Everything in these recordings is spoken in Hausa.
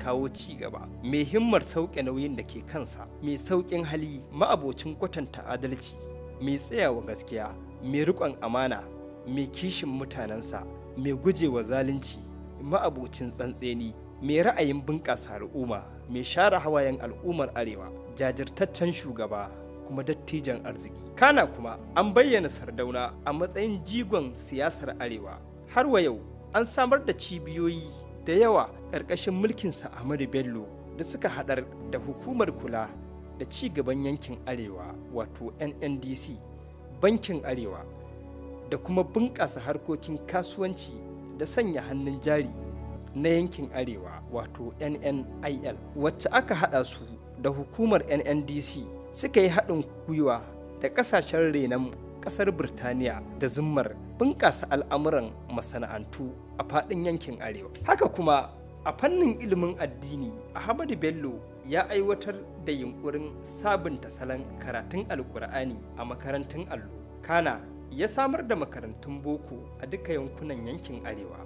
kawo ci gaba, mai himmar sauke nauyin da ke kansa, mai sauƙin hali, ma'abocin kwatanta adalci, mai tsayawa gaskiya, mai riƙon amana, mai kishin mutanensa, mai gujewa zalunci, ma'abocin tsantseni, mai ra'ayin bunƙasa al'umma, mai share hawayen al'ummar arewa, jajirtaccen shugaba kuma dattijan arziki. Kana kuma an bayyana Sardauna a matsayin jigon siyasar arewa. Har wa yau an samar da cibiyoyi da yawa ƙarƙashin mulkinsa Ahmadu Bello da suka haɗar da hukumar kula da ci gaban yankin arewa wato NNDC, bankin arewa da kuma bunƙasa harkokin kasuwanci da sanya hannun jari na yankin arewa wato NNIL, wacce aka haɗa su da hukumar NNDC suka yi haɗin gwiwa da ƙasashen renon ƙasar Birtaniya da zimmar bunƙasa al'amuran masana'antu a faɗin yankin arewa. Haka kuma a fannin ilimin addini, Ahmadu Bello ya aiwatar da yunkurin sabunta salon karatun alkur'ani a makarantun allo. Kana ya samar da makarantun boko a duka yankunan yankin arewa,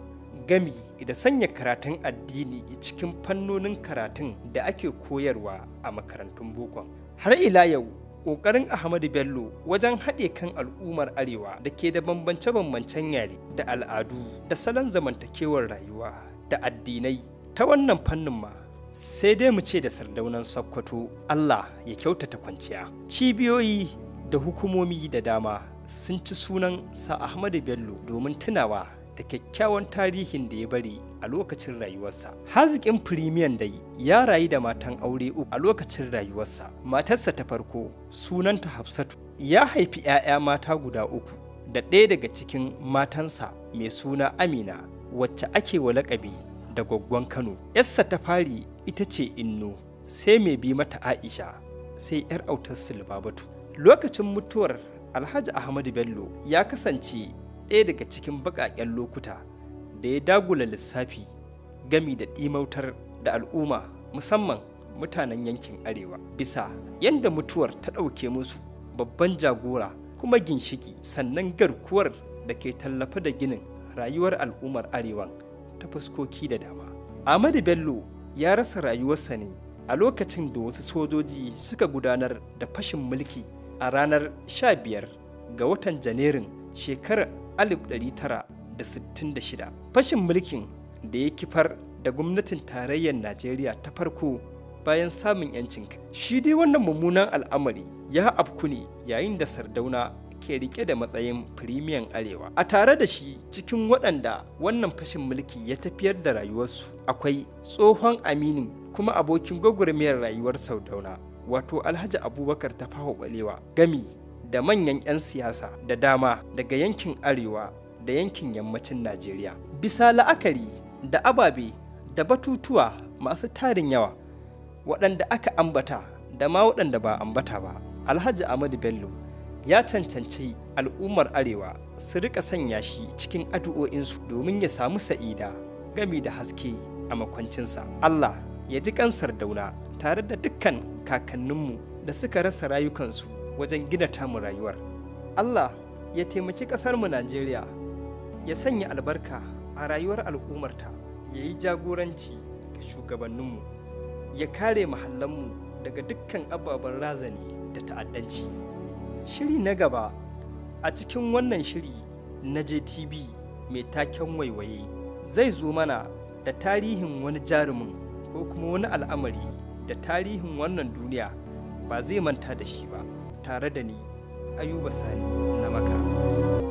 gami da sanya karatun addini cikin fannonin karatun da ake koyarwa a makarantun bokon. Har ila yau ƙoƙarin Ahmadu Bello wajen haɗe kan al'ummar arewa da ke da bambance-bambancen yare da al'adu da salon zamantakewar rayuwa da addinai, ta wannan fannin ma sai dai mu ce da Sardaunan Sokoto Allah ya kyautata kwanciya. Cibiyoyi da hukumomi da dama sun ci sunan sa Ahmadu Bello domin tunawa da kyakkyawan tarihin da ya bari a lokacin rayuwarsa. Haziƙin firimiyan dai ya rayu da matan aure uku a lokacin rayuwarsa. Matarsa ta farko sunanta Hafsatu, ya haifi 'ya'ya mata guda uku da ɗaya daga cikin matansa mai suna Amina, wacce ake wa laƙabi da Gwaggon Kano. 'Yarsa ta fari ita ce Inno, sai mai bi mata Aisha, sai 'yar autar Silbabatu. Lokacin mutuwar Alhaji Ahmadu Bello ya kasance ɗaya daga cikin baƙaƙen lokuta da ya dagula lissafi gami da ɗimautar da al'umma, musamman mutanen yankin arewa, bisa yadda mutuwar ta ɗauke musu babban jagora kuma ginshiki, sannan garkuwar da ke tallafa da ginin rayuwar al'ummar arewan ta fuskoki da dama. Ahmadu Bello ya rasa rayuwarsa ne a lokacin da wasu sojoji suka gudanar da fashin mulki a ranar 15 ga watan Janairun shekarar 1966. Fashin mulkin da ya kifar da gwamnatin tarayyar Najeriya ta farko bayan samun 'yancin kai. Shi dai wannan mummunan al'amari ya afku ne yayin da Sardauna ke rike da matsayin firimiyan arewa. A tare da shi cikin waɗanda wannan fashin mulki ya tafiyar da rayuwarsu akwai tsohon aminin kuma abokin gwagwarmayar rayuwar Sardauna wato Alhaji Abubakar Tafawa Balewa, gami da manyan 'yan siyasa da dama daga yankin arewa da yankin yammacin Najeriya. Bisa la'akari da ababe da batutuwa masu tarin yawa waɗanda aka ambata da ma waɗanda ba ambata ba, Alhaji Ahmadu Bello ya cancanci al'ummar arewa su rika sanya shi cikin addu'o'insu domin ya samu sa'ida gami da haske a makwancinsa. Allah ya ji kan Sardauna tare da dukkan kakanninmu da suka rasa rayukansu wajen gina tamu rayuwar. Allah ya taimaki ƙasarmu Najeriya, ya sanya albarka a rayuwar al'ummarta, ya yi jagoranci ga shugabanninmu, ya kare mahallanmu daga dukkan ababen razani da ta'addanci. Shiri na gaba a cikin wannan shiri na JTB mai taken waiwaye zai zo mana da tarihin wani jarumin ko kuma wani al'amari da tarihin wannan duniya ba zai manta da shi ba, tare da ni Ayuba Sani na Maka.